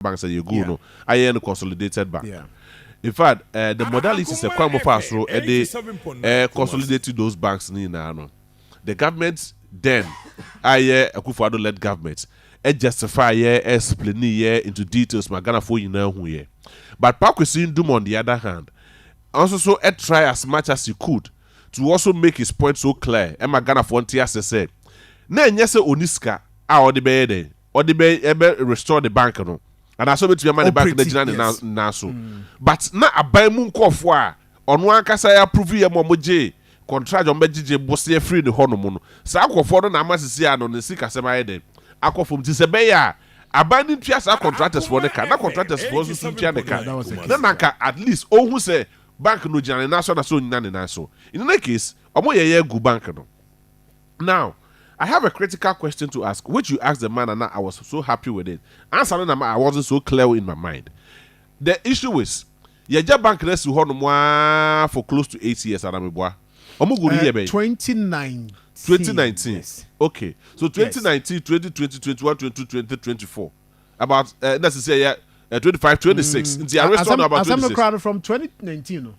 banks you go no I am consolidated bank. Yeah. In fact, the modality is a quite more fast so they consolidated those banks ni na no. The government then Akufo-Addo led government justify explain into details magana for you know who ye. But Paa Kwesi Nduom on the other hand also try as much as he could to also make his point so clear. And magana for ntia say na nyese oniska a odi be dey odi be restore the bank no. And I saw it to your money back in the Ghana now so. But now a buy moon cough wa on one case I approve your momoje contract on BGJ bossy free the honeymoon. So I go for the Namas on the sick as a maiden. I go from Tisabaya. Abandoning Pias are contractors for the car, not contractors for the car. Then at least all who say bank no Ghana national so none so. In any case, a more year good bank no. Now I have a critical question to ask, which you asked the man, and I was so happy with it. Answering them, I wasn't so clear in my mind. The issue is, your bank rest for close to 8 years, 2019. 2019. Yes. Okay. So 2019, 2020, 21, 22, 2024. About, let's say, 25, 26. As from 2019.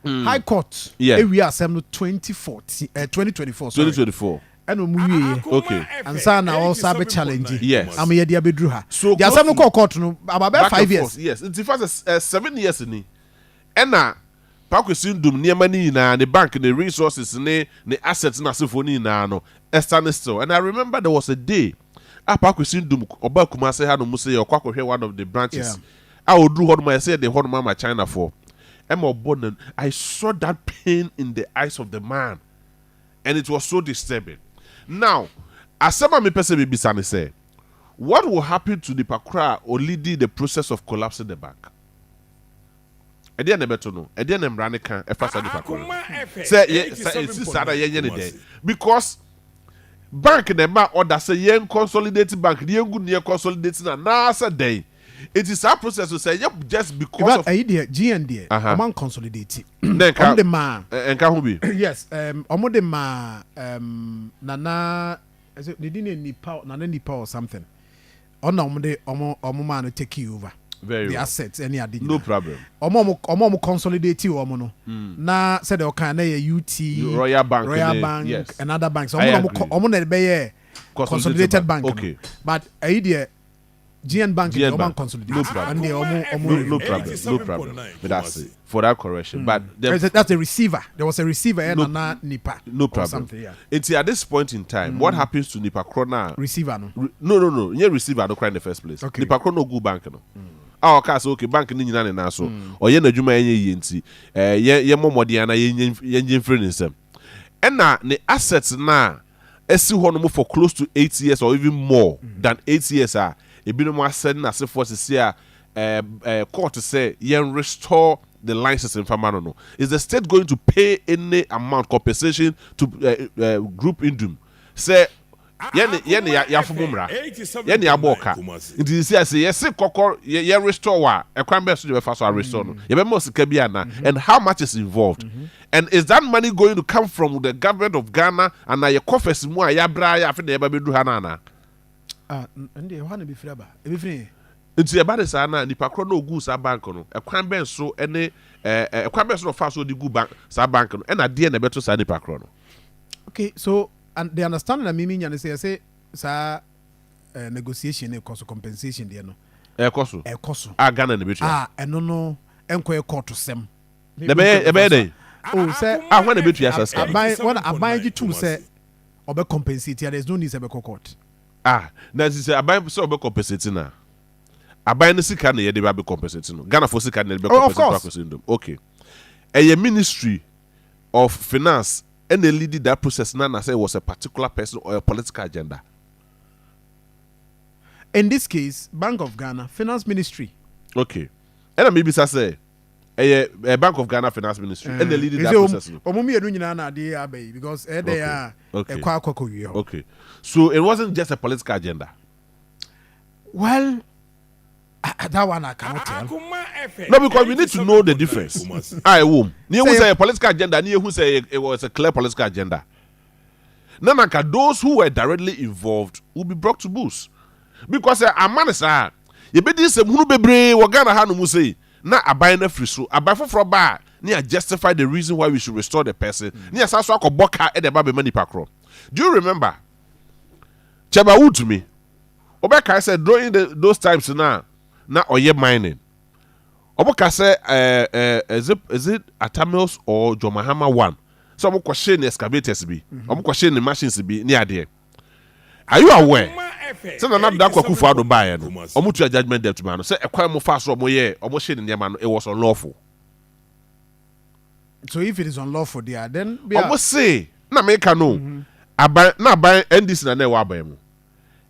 High Court. Yeah. We are 2024. 2024. Okay. And Sana also be challenging. Yes. I'm here to be so there are some court no about 5 years. Yes. It's the first 7 years in. And now Paa Kwesi Nduom near money na the bank, the resources, the assets na symphony na no. Stand still. And I remember there was a day Paa Kwesi Nduom Oba Kumase had no muse or one of the branches. I would do what I said the whole mama China for. I saw that pain in the eyes of the man. And it was so disturbing. Now, as some me person be say, what will happen to the Pakra or leading the process of collapsing the bank? I didn't better know. I didn't run a can a fast because bank in the bank order say yen consolidated bank, the good near consolidating and nasa day. It is a process to say, yep, just because of idea GND, among consolidated. Then on the man and can be yes, on the man, Nana, they didn't need power, or something. On the man to take you over. Very the well. Assets, any idea. No problem. Omo consolidate you, Omono. Na said, okay, UT, Royal Bank, yes. And other banks. Omo be consolidated bank. Okay. But idea. GN Bank is consolidated. No problem. No problem. But that's it. For that correction. But that's the receiver. There was a receiver and Nipa. No problem. Yeah. It's at this point in time, what happens to Nipa Krona? Receiver no. No. Yeah, receiver don't cry in the first place. Okay. Nipa Krona go bank no. Okay, so okay, bank ni nyina na so. Or ye na dwuma ye nti. Ye momodi ana ye free nsem. And na the assets na esi hono for close to 8 years or even more than 8 years are. Ebi more sending as if was to court to say yen restore the license in Famano. No. Is the state going to pay any amount compensation to group Indum? Say yen yafumumra yen yaboka. It is say yes kokor yen restore wa e kwan be so the first restore no. Ye be mo sika bia na and how much is involved? And is that money going to come from the government of Ghana and na your coffers mu a ya bra ya afi na be do hanana? And you want to be free. Be free. It's about the sana Nipa Kro no gu sa bank no. E kwan ben so ene e kwan ben so no fa so di gu bank sa bank no. E na de na beto sa Nipa Kro no. Okay, so and the understanding that me nya say sa negotiation e cost compensation there no. E cost. Ghana na betu. Eno no enko e court sem. E be dey. Oh, say when na betu asas. Aban ji tu say obe compensate, there's no need to be court. Now this is aban so be compensating na. Aban no sika na ye dey be compensating no. Ghana for sika na be compensating. Okay. A ministry of finance and they lead that process now say it was a particular person or a political agenda. In this case, Bank of Ghana Finance Ministry. Okay. And maybe say a Bank of Ghana Finance Ministry and they lead that process. Because they are okay. So it wasn't just a political agenda. Well, that one I cannot tell. No, because we need to know the difference. I won't. You say a political agenda, you say it was a clear political agenda. Nanaka, those who were directly involved will be brought to books. Because a man is ye be di sem hunu bebre wo Ghana ha no mu sei na aban na free so aban foforo ba na justify the reason why we should restore the person na asaso akoboka e de ba be mani pakro. Do you remember Cheba Utumi Obeka said during those times na oye mining Oboka say is it Atamils or Jomahama 1 so omo question excavators bi omo question machines bi ni ade. Are you aware say na da kwakufu ado buy no omo to judgment debt man say ekwan mo fa so omo ye omo share ne ma no it was unlawful. So if it is unlawful there then omo say na make no aban na aban NDC na wa aban mu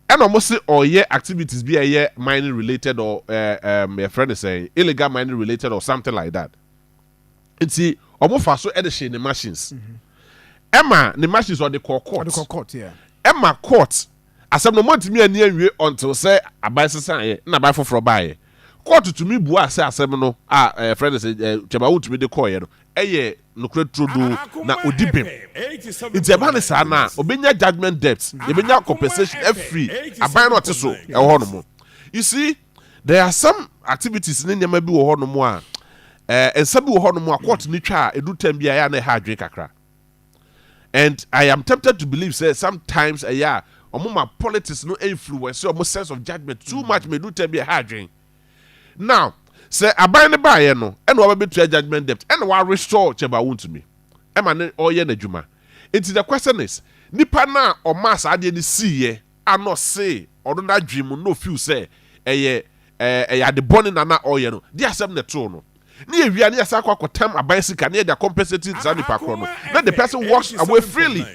and almost say oye activities be a mining related or my friend is saying illegal mining related or something like that. It's see almost fast so edition the machines. Emma the machines or the court. Yeah. Emma court asem no month me ani awie until say aban sesan na aban foforo buy. Court to me bua say asem no friend say Cheba Utumi de call ye no eye nokre trodo na odibem it's about the sana obenya judgment debt obenya compensation every aban no te so e ho no mo. You see there are some activities in nyama bi wo ho no mo a ensa bi wo ho no mo a court ni twa edu tam bia ya na ha adwen kakra. And I am tempted to believe say sometimes omoma politics no influence or sense of judgment too much me do tam bia ha adwen. Now say aban ne bae no and we be to judgment debt and we restore Cheba Utumi e ma ne oye na dwuma. It the question is nipa na o mass ade ni see ano say odo na dwem no feel say eye the born na oye no di asem ne to no ni ewia ni asa kwa kotam aban sika na the compensated zani pakro no then the person walks away freely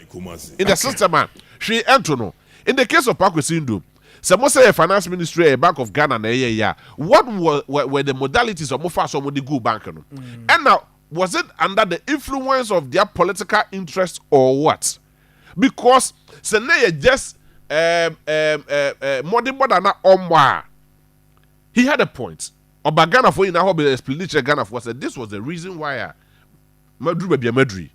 in the system she ento no. In the case of Paa Kwesi Nduom some say finance ministry a Bank of Ghana na what were the modalities of mofa so the go bank no and now was it under the influence of their political interest or what? Because say na just more than na omwa he had a point oba Ghana for in a hobby explanation Ghana for said this was the reason why madru baby madri.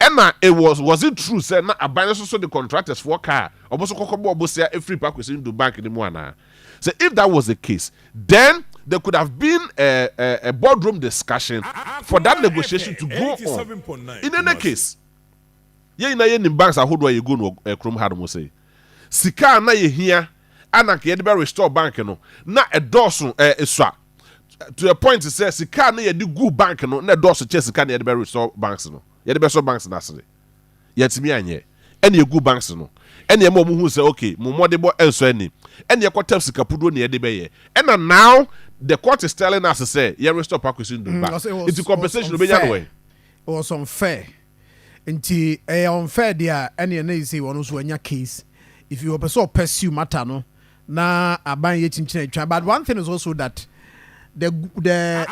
And it was it true say na aban so the contractors for car oboso kokobo obosia every Paa Kwesi Nduom bank in the morning. So if that was the case, then there could have been a boardroom discussion for that negotiation to go on. In any case, ye na ye nim banks ahodo ye go no krom hard mo say sika na ye hia ananka ye de restore bank no na edoso esua to a point to say sika na ye de go bank no na edoso che sika na ye de restore banks no ye de restore banks na sele yetimi anye ene ye go banks no ene ye mo hu say okay mo modebo enso ani ene ye kwatap sika pudo na ye de beye and now the court is telling us to say ye restore Paa Kwesi Nduom back it's compensation obenya no way. It was unfair. Nti unfair there any na say one so anya case if you pursue matter no na aban ye chinchina twa. But one thing is also that the way